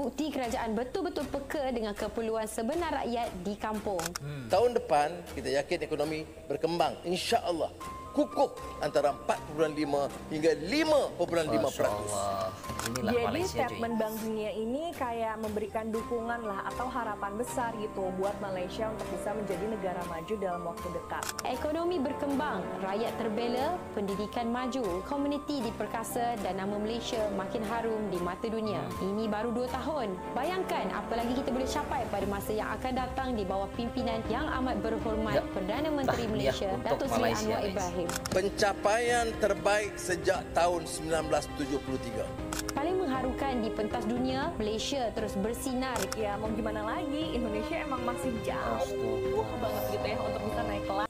bukti kerajaan betul-betul peka dengan keperluan sebenar rakyat di kampung. Tahun depan kita yakin ekonomi berkembang, insya-Allah kukuh antara 4.5 hingga 5.5%. Inilah Jadi Malaysia, statement Bank Dunia ini kayak memberikan dukungan lah atau harapan besar gitu buat Malaysia untuk bisa menjadi negara maju dalam waktu dekat. Ekonomi berkembang, rakyat terbela, pendidikan maju, komuniti diperkasa dan nama Malaysia makin harum di mata dunia. Ini baru 2 tahun. Bayangkan apa lagi kita boleh capai pada masa yang akan datang di bawah pimpinan yang amat berhormat Perdana Menteri Malaysia, Datuk Seri Anwar Ibrahim. Pencapaian terbaik sejak tahun 1973. Paling mengharukan di pentas dunia, Malaysia terus bersinar. Ya mau gimana lagi, Indonesia emang masih jauh banget gitu ya untuk bisa naik kelas.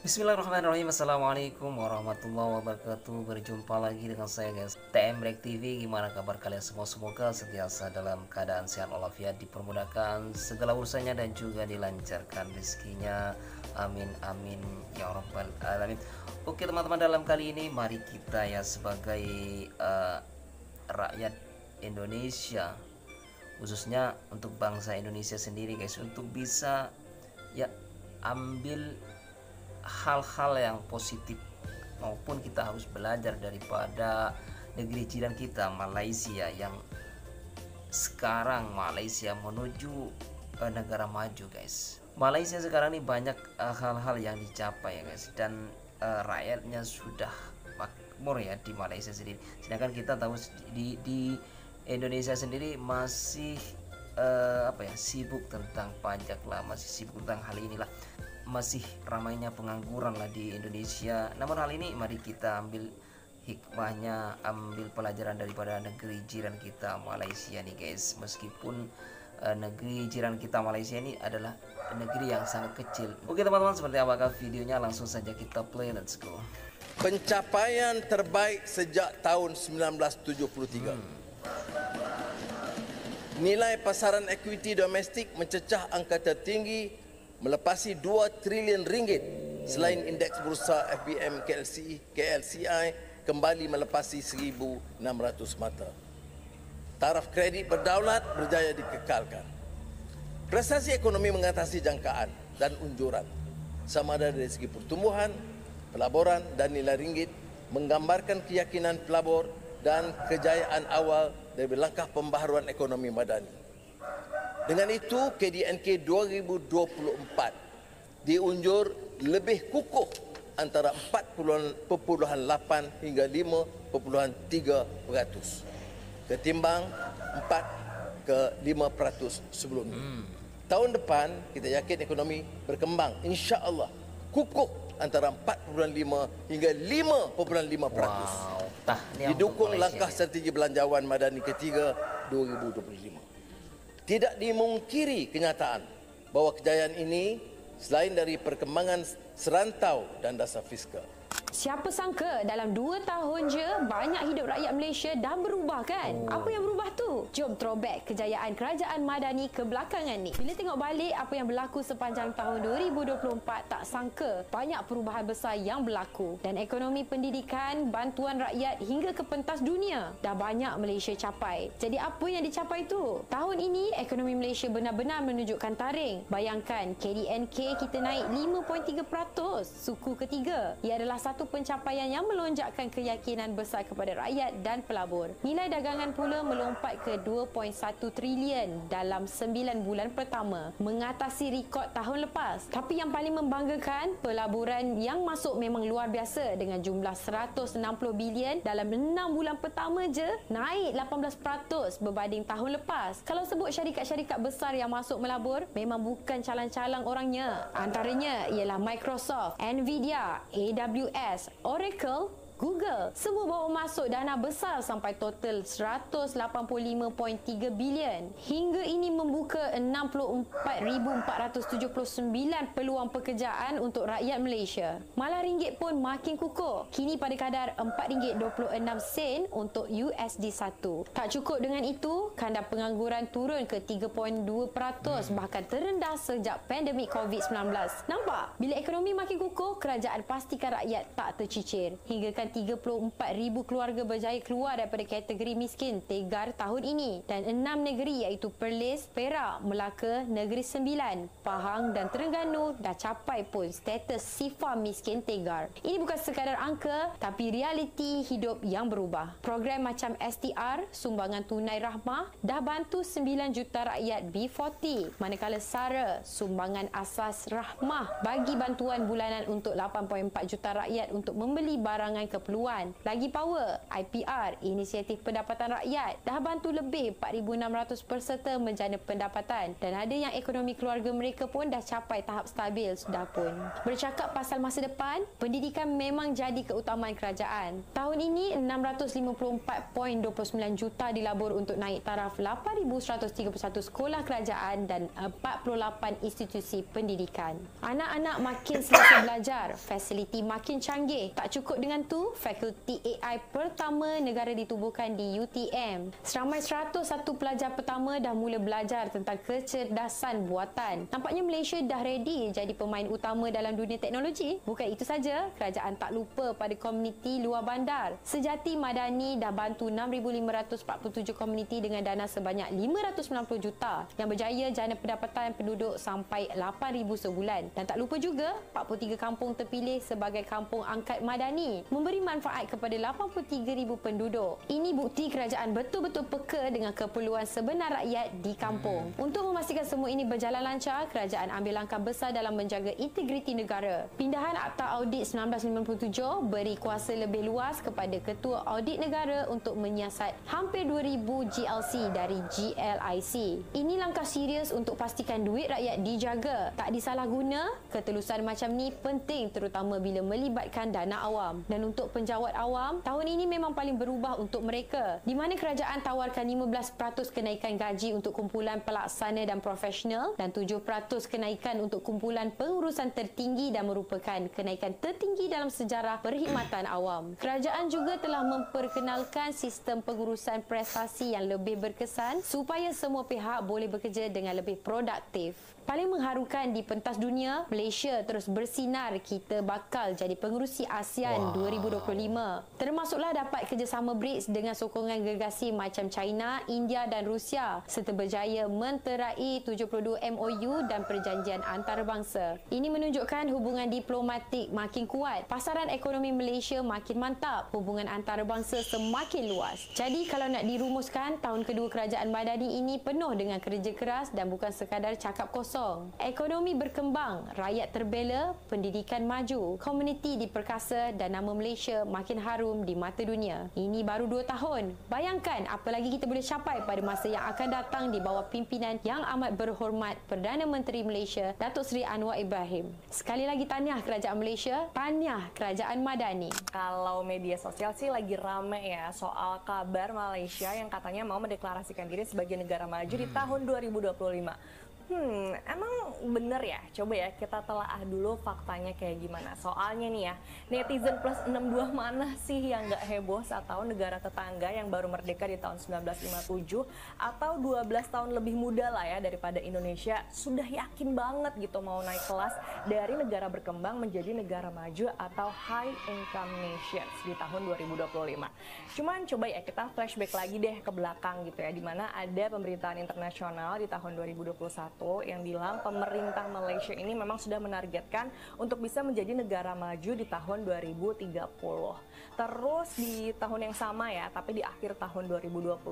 Bismillahirrahmanirrahim. Assalamualaikum warahmatullahi wabarakatuh. Berjumpa lagi dengan saya guys, TM Break TV. Gimana kabar kalian semua? Semoga sentiasa dalam keadaan sehat walafiat, dipermudahkan segala urusannya dan juga dilancarkan rezekinya. Amin amin ya rabbal alamin. Oke teman-teman, dalam kali ini mari kita ya sebagai rakyat Indonesia, khususnya untuk bangsa Indonesia sendiri guys, untuk bisa ya ambil hal-hal yang positif, maupun kita harus belajar daripada negeri jiran kita Malaysia, yang sekarang Malaysia menuju negara maju guys. Malaysia sekarang ini banyak hal-hal yang dicapai ya guys, dan rakyatnya sudah makmur ya di Malaysia sendiri. Sedangkan kita tahu di Indonesia sendiri masih sibuk tentang pajak lah, masih sibuk tentang hal inilah, masih ramainya pengangguran lah di Indonesia. Namun hal ini mari kita ambil hikmahnya, ambil pelajaran daripada negeri jiran kita Malaysia nih guys. Meskipun negeri jiran kita Malaysia ini adalah negeri yang sangat kecil. Oke teman-teman, seperti apakah videonya? Langsung saja kita play, let's go. Pencapaian terbaik sejak tahun 1973. Nilai pasaran equity domestik mencecah angka tertinggi melepasi 2 trilion ringgit, selain indeks bursa FBM KLCI kembali melepasi 1,600 mata. Taraf kredit berdaulat berjaya dikekalkan. Prestasi ekonomi mengatasi jangkaan dan unjuran, sama ada dari segi pertumbuhan, pelaburan dan nilai ringgit, menggambarkan keyakinan pelabur dan kejayaan awal dari langkah pembaharuan ekonomi madani. Dengan itu, KDNK 2024 diunjur lebih kukuh antara 4.8 hingga 5.3% ketimbang 4 ke 5% sebelumnya. Tahun depan kita yakin ekonomi berkembang, insya-Allah kukuh antara 4.5 hingga 5.5%. Didukung langkah strategi belanjawan madani ketiga 2025. Tidak dimungkiri kenyataan bahawa kejayaan ini selain dari perkembangan serantau dan dasar fiskal. Siapa sangka dalam 2 tahun je banyak hidup rakyat Malaysia dah berubah kan? Apa yang berubah tu? Jom throwback kejayaan kerajaan madani kebelakangan ni. Bila tengok balik apa yang berlaku sepanjang tahun 2024, tak sangka banyak perubahan besar yang berlaku. Dan ekonomi pendidikan, bantuan rakyat hingga ke pentas dunia dah banyak Malaysia capai. Jadi apa yang dicapai tu? Tahun ini ekonomi Malaysia benar-benar menunjukkan taring. Bayangkan KDNK kita naik 5.3%, suku ketiga. Ia adalah satu pencapaian yang melonjakkan keyakinan besar kepada rakyat dan pelabur. Nilai dagangan pula melompat ke 2.1 trilion dalam 9 bulan pertama, mengatasi rekod tahun lepas. Tapi yang paling membanggakan, pelaburan yang masuk memang luar biasa dengan jumlah 160 bilion dalam 6 bulan pertama je, naik 18% berbanding tahun lepas. Kalau sebut syarikat-syarikat besar yang masuk melabur, memang bukan calang-calang orangnya. Antaranya ialah Microsoft, Nvidia, AWS, Oracle, Google. Semua bawa masuk dana besar sampai total 185.3 bilion. Hingga ini membuka 64,479 peluang pekerjaan untuk rakyat Malaysia. Malah ringgit pun makin kukuh. Kini pada kadar RM4.26 untuk USD1. Tak cukup dengan itu, kadar pengangguran turun ke 3.2%, bahkan terendah sejak pandemik COVID-19. Nampak? Bila ekonomi makin kukuh, kerajaan pastikan rakyat tak tercicir. Hinggakan 34,000 keluarga berjaya keluar daripada kategori miskin tegar tahun ini. Dan 6 negeri iaitu Perlis, Perak, Melaka, Negeri Sembilan, Pahang dan Terengganu dah capai pun status sifar miskin tegar. Ini bukan sekadar angka tapi realiti hidup yang berubah. Program macam STR, sumbangan tunai rahmah, dah bantu 9 juta rakyat B40. Manakala SARA, sumbangan asas rahmah, bagi bantuan bulanan untuk 8.4 juta rakyat untuk membeli barangan keperluan. Lagi power, IPR, Inisiatif Pendapatan Rakyat, dah bantu lebih 4,600 peserta menjana pendapatan dan ada yang ekonomi keluarga mereka pun dah capai tahap stabil sudah pun. Bercakap pasal masa depan, pendidikan memang jadi keutamaan kerajaan. Tahun ini 654.29 juta dilabur untuk naik taraf 8,131 sekolah kerajaan dan 48 institusi pendidikan. Anak-anak makin selesa belajar, fasiliti makin canggih. Tak cukup dengan tu, fakulti AI pertama negara ditubuhkan di UTM. Seramai 101 pelajar pertama dah mula belajar tentang kecerdasan buatan. Nampaknya Malaysia dah ready jadi pemain utama dalam dunia teknologi. Bukan itu saja, kerajaan tak lupa pada komuniti luar bandar. Sejati Madani dah bantu 6,547 komuniti dengan dana sebanyak 590 juta yang berjaya jana pendapatan penduduk sampai 8,000 sebulan. Dan tak lupa juga 43 kampung terpilih sebagai kampung angkat Madani, memberi manfaat kepada 83,000 penduduk. Ini bukti kerajaan betul-betul peka dengan keperluan sebenar rakyat di kampung. Untuk memastikan semua ini berjalan lancar, kerajaan ambil langkah besar dalam menjaga integriti negara. Pindahan Akta Audit 1957 beri kuasa lebih luas kepada Ketua Audit Negara untuk menyiasat hampir 2,000 GLC dari GLIC. Ini langkah serius untuk pastikan duit rakyat dijaga, tak disalahguna. Ketulusan macam ni penting terutama bila melibatkan dana awam. Dan untuk penjawat awam, tahun ini memang paling berubah untuk mereka, di mana kerajaan tawarkan 15% kenaikan gaji untuk kumpulan pelaksana dan profesional dan 7% kenaikan untuk kumpulan pengurusan tertinggi dan merupakan kenaikan tertinggi dalam sejarah perkhidmatan awam. Kerajaan juga telah memperkenalkan sistem pengurusan prestasi yang lebih berkesan supaya semua pihak boleh bekerja dengan lebih produktif. Paling mengharukan di pentas dunia, Malaysia terus bersinar kita bakal jadi pengerusi ASEAN 2025. Termasuklah dapat kerjasama BRICS dengan sokongan gergasi macam China, India dan Rusia serta berjaya menterai 72 MOU dan perjanjian antarabangsa. Ini menunjukkan hubungan diplomatik makin kuat, pasaran ekonomi Malaysia makin mantap, hubungan antarabangsa semakin luas. Jadi kalau nak dirumuskan, tahun kedua kerajaan Madani ini penuh dengan kerja keras dan bukan sekadar cakap kosong. Ekonomi berkembang, rakyat terbela, pendidikan maju, komuniti diperkasa dan nama Malaysia makin harum di mata dunia. Ini baru 2 tahun. Bayangkan apa lagi kita boleh capai pada masa yang akan datang di bawah pimpinan yang amat berhormat Perdana Menteri Malaysia, Datuk Seri Anwar Ibrahim. Sekali lagi tahniah Kerajaan Malaysia, tahniah Kerajaan Madani. Kalau media sosial sih lagi rame ya soal kabar Malaysia yang katanya mau mendeklarasikan diri sebagai negara maju di tahun 2025. Emang bener ya? Coba ya kita telaah dulu faktanya kayak gimana. Soalnya nih ya, netizen plus 62 mana sih yang nggak heboh saat tahu negara tetangga yang baru merdeka di tahun 1957 atau 12 tahun lebih muda lah ya daripada Indonesia sudah yakin banget gitu mau naik kelas dari negara berkembang menjadi negara maju atau high income nations di tahun 2025. Cuman coba ya kita flashback lagi deh ke belakang gitu ya, dimana ada pemberitaan internasional di tahun 2021 yang bilang pemerintah Malaysia ini memang sudah menargetkan untuk bisa menjadi negara maju di tahun 2030. Terus di tahun yang sama ya, tapi di akhir tahun 2021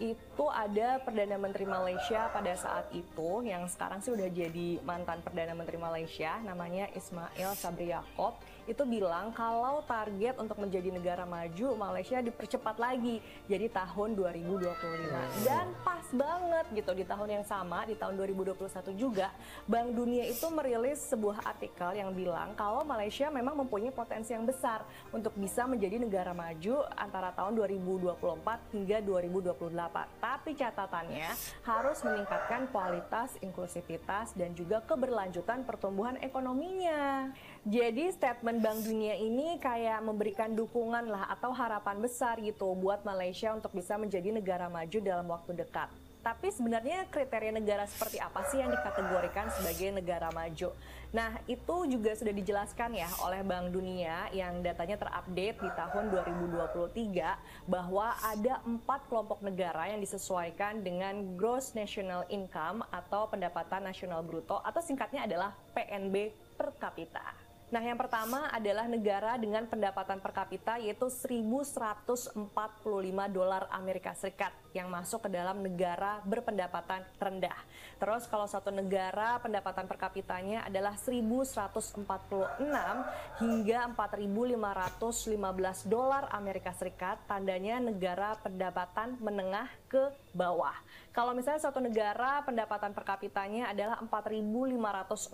itu ada Perdana Menteri Malaysia pada saat itu yang sekarang sih udah jadi mantan Perdana Menteri Malaysia, namanya Ismail Sabri Yaakob. Itu bilang kalau target untuk menjadi negara maju Malaysia dipercepat lagi jadi tahun 2025. Dan pas banget gitu di tahun yang sama, di tahun 2021 juga Bank Dunia itu merilis sebuah artikel yang bilang kalau Malaysia memang mempunyai potensi yang besar untuk bisa menjadi negara maju antara tahun 2024 hingga 2028. Tapi catatannya harus meningkatkan kualitas, inklusivitas dan juga keberlanjutan pertumbuhan ekonominya. Jadi statement Bank Dunia ini kayak memberikan dukungan lah atau harapan besar gitu buat Malaysia untuk bisa menjadi negara maju dalam waktu dekat. Tapi sebenarnya kriteria negara seperti apa sih yang dikategorikan sebagai negara maju? Nah, itu juga sudah dijelaskan ya oleh Bank Dunia yang datanya terupdate di tahun 2023 bahwa ada 4 kelompok negara yang disesuaikan dengan Gross National Income atau pendapatan nasional bruto atau singkatnya adalah PNB per kapita. Nah, yang pertama adalah negara dengan pendapatan per kapita yaitu 1.145 dolar Amerika Serikat yang masuk ke dalam negara berpendapatan rendah. Terus kalau satu negara pendapatan per kapitanya adalah 1.146 hingga 4.515 dolar Amerika Serikat, tandanya negara pendapatan menengah ke bawah. Kalau misalnya suatu negara pendapatan per kapitanya adalah 4.516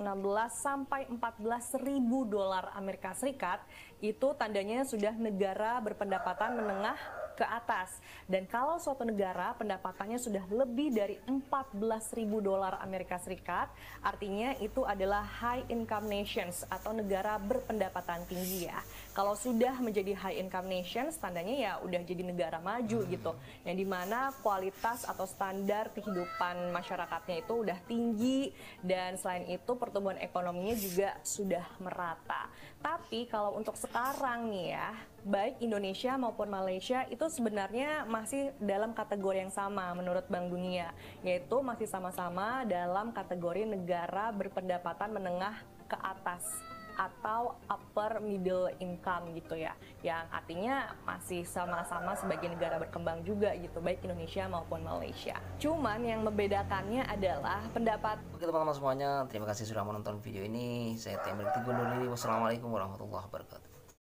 sampai 14.000 dolar Amerika Serikat, itu tandanya sudah negara berpendapatan menengah ke atas. Dan kalau suatu negara pendapatannya sudah lebih dari 14.000 dolar Amerika Serikat, artinya itu adalah high income nations atau negara berpendapatan tinggi ya. Kalau sudah menjadi high income nations, tandanya ya udah jadi negara maju gitu. Yang dimana kualitas atau standar kehidupan masyarakatnya itu udah tinggi dan selain itu pertumbuhan ekonominya juga sudah merata. Tapi kalau untuk sekarang nih ya, baik Indonesia maupun Malaysia itu sebenarnya masih dalam kategori yang sama menurut Bank Dunia, yaitu masih sama-sama dalam kategori negara berpendapatan menengah ke atas atau upper middle income gitu ya, yang artinya masih sama-sama sebagai negara berkembang juga gitu, baik Indonesia maupun Malaysia. Cuman yang membedakannya adalah pendapat. Oke teman-teman semuanya, terima kasih sudah menonton video ini. Saya TM Rektivi undur diri. Wassalamualaikum warahmatullahi wabarakatuh.